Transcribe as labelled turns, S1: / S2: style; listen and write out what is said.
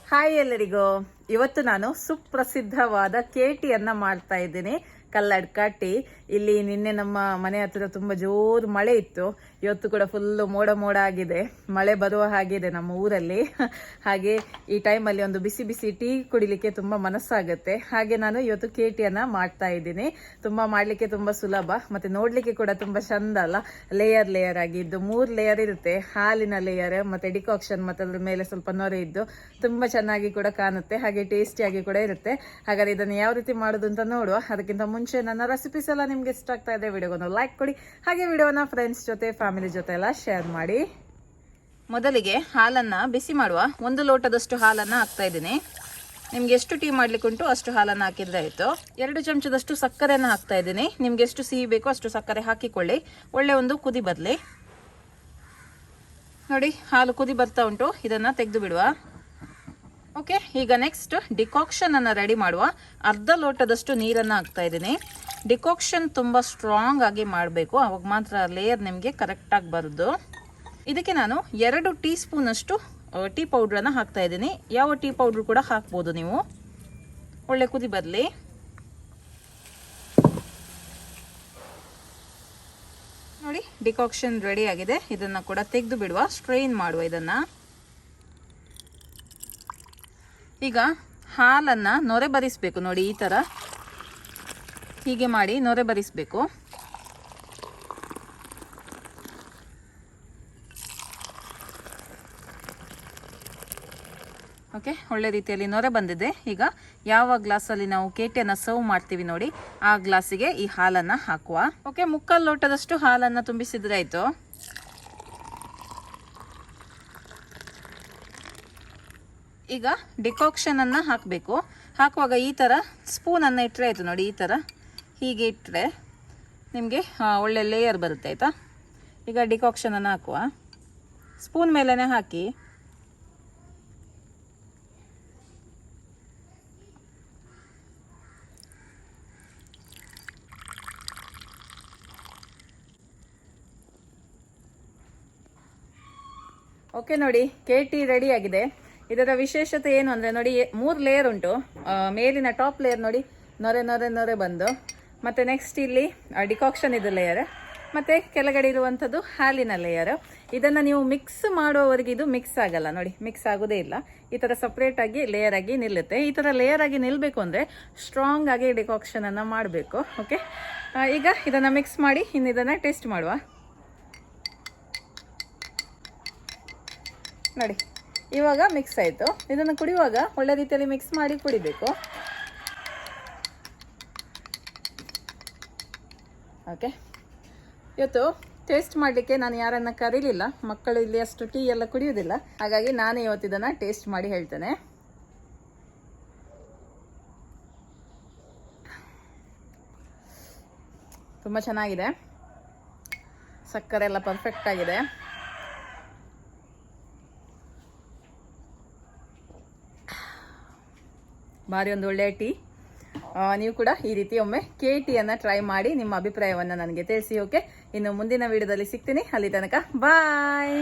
S1: Hi ಎಲ್ಲರಿಗೂ. ಇವತ್ತು ನಾನು ಸುಪ್ರಸಿದ್ಧವಾದ ಕೇಟಿಯನ್ನ ಮಾಡ್ತಾ ಇದ್ದೀನಿ. ಕಲ್ಲಡ್ಕ ಟೀ. ಇಲ್ಲಿ ನಿನ್ನೆ ನಮ್ಮ ಮನೆ ಹತ್ತಿರ ತುಂಬಾ ಜೋರು ಮಳೆ ಇತ್ತು. ಇವತ್ತು ಕೂಡ ಫುಲ್ಲು ಮೋಡ ಮೋಡ ಆಗಿದೆ, ಮಳೆ ಬರುವ ಹಾಗಿದೆ ನಮ್ಮ ಊರಲ್ಲಿ. ಹಾಗೆ ಈ ಟೈಮಲ್ಲಿ ಒಂದು ಬಿಸಿ ಬಿಸಿ ಟೀ ಕುಡಿಲಿಕ್ಕೆ ತುಂಬಾ ಮನಸ್ಸಾಗುತ್ತೆ. ಹಾಗೆ ನಾನು ಇವತ್ತು ಕೇಟಿಯನ್ನ ಮಾಡ್ತಾ ಇದ್ದೀನಿ. ತುಂಬಾ ಮಾಡ್ಲಿಕ್ಕೆ ತುಂಬಾ ಸುಲಭ, ಮತ್ತೆ ನೋಡ್ಲಿಕ್ಕೆ ಕೂಡ ತುಂಬಾ ಚಂದ ಅಲ್ಲ. ಲೇಯರ್ ಲೇಯರ್ ಆಗಿದ್ದು 3 ಲೇಯರ್ ಇರುತ್ತೆ. ಹಾಲಿನ ಲೇಯರ್, ಮತ್ತೆ ಡಿಕಾಕ್ಷನ್, ಮತ್ತೆ ಅದ್ರ ಮೇಲೆ ಸ್ವಲ್ಪ ನೊರೆ ಇದ್ದು ತುಂಬಾ ಚೆನ್ನಾಗಿ ಕೂಡ ಕಾಣುತ್ತೆ. ಹಾಗೆ ಟೇಸ್ಟಿಯಾಗಿ ಕೂಡ ಇರುತ್ತೆ. ಹಾಗಾದ್ರೆ ಇದನ್ನು ಯಾವ ರೀತಿ ಮಾಡೋದು ಅಂತ ನೋಡುವ. ಅದಕ್ಕಿಂತ ಮುಂಚೆ ನನ್ನ ರೆಸಿಪೀಸ್ ಎಲ್ಲ ನಿಮ್ಗೆ ಇಷ್ಟ ಆಗ್ತಾ ಇದೆ, ವಿಡಿಯೋವನ್ನು ಲೈಕ್ ಕೊಡಿ. ಹಾಗೆ ವಿಡಿಯೋನ ಫ್ರೆಂಡ್ಸ್ ಜೊತೆ, ಫ್ಯಾಮಿಲಿ ಜೊತೆ ಎಲ್ಲ ಶೇರ್ ಮಾಡಿ. ಮೊದಲಿಗೆ ಹಾಲನ್ನ ಬಿಸಿ ಮಾಡುವ. 1 ಲೋಟದಷ್ಟು ಹಾಲನ್ನ ಹಾಕ್ತಾ ಇದ್ದೀನಿ. ನಿಮ್ಗೆ ಎಷ್ಟು ಟೀ ಮಾಡ್ಲಿಕ್ಕೆ ಉಂಟು ಅಷ್ಟು ಹಾಲನ್ನ ಹಾಕಿದ್ರೆ ಆಯ್ತು. 2 ಚಮಚದಷ್ಟು ಸಕ್ಕರೆನ ಹಾಕ್ತಾ ಇದ್ದೀನಿ. ನಿಮ್ಗೆ ಎಷ್ಟು ಸಿಹಿ ಬೇಕೋ ಅಷ್ಟು ಸಕ್ಕರೆ ಹಾಕಿಕೊಳ್ಳಿ. ಒಳ್ಳೆ ಒಂದು ಕುದಿ ಬರಲಿ. ನೋಡಿ, ಹಾಲು ಕುದಿ ಬರ್ತಾ ಉಂಟು. ಇದನ್ನ ತೆಗೆದು ಬಿಡುವ. ಓಕೆ, ಈಗ ನೆಕ್ಸ್ಟ್ ಡಿಕಾಕ್ಷನ್ ಅನ್ನ ರೆಡಿ ಮಾಡುವ. 1/2 ಲೋಟದಷ್ಟು ನೀರನ್ನ ಹಾಕ್ತಾ ಇದ್ದೀನಿ. ಡಿಕಾಕ್ಷನ್ ತುಂಬಾ ಸ್ಟ್ರಾಂಗ್ ಆಗಿ ಮಾಡಬೇಕು, ಅವಾಗ ಮಾತ್ರ ಲೇಯರ್ ನಿಮಗೆ ಕರೆಕ್ಟ್ ಆಗಿ ಬರುದು. ಇದಕ್ಕೆ ನಾನು 2 ಟೀ ಸ್ಪೂನ್ ಅಷ್ಟು ಟೀ ಪೌಡ್ರನ್ನ ಹಾಕ್ತಾ ಇದ್ದೀನಿ. ಯಾವ ಟೀ ಪೌಡ್ರ್ ಕೂಡ ಹಾಕ್ಬೋದು ನೀವು. ಒಳ್ಳೆ ಕುದಿ ಬರಲಿ. ನೋಡಿ, ಡಿಕಾಕ್ಷನ್ ರೆಡಿ ಆಗಿದೆ. ಇದನ್ನ ಕೂಡ ತೆಗೆದು ಬಿಡುವ. ಸ್ಟ್ರೈನ್ ಮಾಡುವ ಇದನ್ನ. ಈಗ ಹಾಲನ್ನ ನೊರೆ ಬರಿಸಬೇಕು. ನೋಡಿ, ಈ ತರ ಹೀಗೆ ಮಾಡಿ ನೊರೆ ಬರಿಸಬೇಕು. ಓಕೆ, ಒಳ್ಳೆ ರೀತಿಯಲ್ಲಿ ನೊರೆ ಬಂದಿದೆ. ಈಗ ಯಾವ ಗ್ಲಾಸಲ್ಲಿ ನಾವು ಕೇಟಿಯನ್ನ ಸರ್ವ್ ಮಾಡ್ತೀವಿ ನೋಡಿ, ಆ ಗ್ಲಾಸಿಗೆ ಈ ಹಾಲನ್ನ ಹಾಕುವ. ಓಕೆ, 3/4 ಲೋಟದಷ್ಟು ಹಾಲನ್ನ ತುಂಬಿಸಿದ್ರೆ ಆಯ್ತು. ಈಗ ಡಿಕಾಕ್ಷನ್ ಅನ್ನ ಹಾಕಬೇಕು. ಹಾಕುವಾಗ ಈ ತರ ಸ್ಪೂನ್ ಅನ್ನ ಇಟ್ಟರೆ ಆಯ್ತು. ನೋಡಿ, ಈ ತರ ಹೀಗೆ ಇಟ್ಟರೆ ನಿಮಗೆ ಒಳ್ಳೆ ಲೇಯರ್ ಬರುತ್ತೆ. ಆಯ್ತಾ? ಈಗ ಡಿಕಾಕ್ಷನ್ ಅನ್ನ ಹಾಕುವ. ಸ್ಪೂನ್ ಮೇಲೆನೆ ಹಾಕಿ. ಓಕೆ, ನೋಡಿ, ಕೇಟಿ ರೆಡಿ ಆಗಿದೆ. ಇದರ ವಿಶೇಷತೆ ಏನು ಅಂದರೆ ನೋಡಿ, 3 ಲೇಯರ್ ಉಂಟು. ಮೇಲಿನ ಟಾಪ್ ಲೇಯರ್ ನೋಡಿ, ನೊರೆ ನೊರೆ ನೊರೆ ಬಂದು, ಮತ್ತು ನೆಕ್ಸ್ಟ್ ಇಲ್ಲಿ ಡಿಕಾಕ್ಷನ್ ಇದು ಲೇಯರ್, ಮತ್ತು ಕೆಳಗಡೆ ಇರುವಂಥದ್ದು ಹಾಲಿನ ಲೇಯರ್. ಇದನ್ನು ನೀವು ಮಿಕ್ಸ್ ಮಾಡುವವರೆಗೆ ಇದು ಮಿಕ್ಸ್ ಆಗಲ್ಲ. ನೋಡಿ, ಮಿಕ್ಸ್ ಆಗೋದೇ ಇಲ್ಲ. ಈ ಥರ ಸಪ್ರೇಟ್ ಆಗಿ ಲೇಯರ್ ಆಗಿ ನಿಲ್ಲುತ್ತೆ. ಈ ಥರ ಲೇಯರ್ ಆಗಿ ನಿಲ್ಲಬೇಕು ಅಂದರೆ ಸ್ಟ್ರಾಂಗ್ ಆಗಿ ಡಿಕಾಕ್ಷನನ್ನು ಮಾಡಬೇಕು. ಓಕೆ, ಈಗ ಇದನ್ನು ಮಿಕ್ಸ್ ಮಾಡಿ ಇನ್ನು ಇದನ್ನು ಟೇಸ್ಟ್ ಮಾಡುವ. ನೋಡಿ, ಇವಾಗ ಮಿಕ್ಸ್ ಆಯಿತು. ಇದನ್ನು ಕುಡಿಯುವಾಗ ಒಳ್ಳೆ ರೀತಿಯಲ್ಲಿ ಮಿಕ್ಸ್ ಮಾಡಿ ಕುಡಿಬೇಕು. ಓಕೆ, ಇವತ್ತು ಟೇಸ್ಟ್ ಮಾಡಲಿಕ್ಕೆ ನಾನು ಯಾರನ್ನ ಕರೀಲಿಲ್ಲ. ಮಕ್ಕಳು ಇಲ್ಲಿ ಅಷ್ಟು ಟೀ ಎಲ್ಲ ಕುಡಿಯೋದಿಲ್ಲ. ಹಾಗಾಗಿ ನಾನು ಇವತ್ತು ಇದನ್ನು ಟೇಸ್ಟ್ ಮಾಡಿ ಹೇಳ್ತೇನೆ. ತುಂಬ ಚೆನ್ನಾಗಿದೆ. ಸಕ್ಕರೆ ಎಲ್ಲ ಪರ್ಫೆಕ್ಟ್ ಆಗಿದೆ. ಭಾರಿ ಒಂದು ಒಳ್ಳೆಯ ಟೀ. ನೀವು ಕೂಡ ಈ ರೀತಿ ಒಮ್ಮೆ ಕೇಟಿಯನ್ನು ಟ್ರೈ ಮಾಡಿ ನಿಮ್ಮ ಅಭಿಪ್ರಾಯವನ್ನು ನನಗೆ ತಿಳಿಸಿ. ಓಕೆ, ಇನ್ನು ಮುಂದಿನ ವಿಡಿಯೋದಲ್ಲಿ ಸಿಗ್ತೀನಿ. ಅಲ್ಲಿ ತನಕ ಬಾಯ್.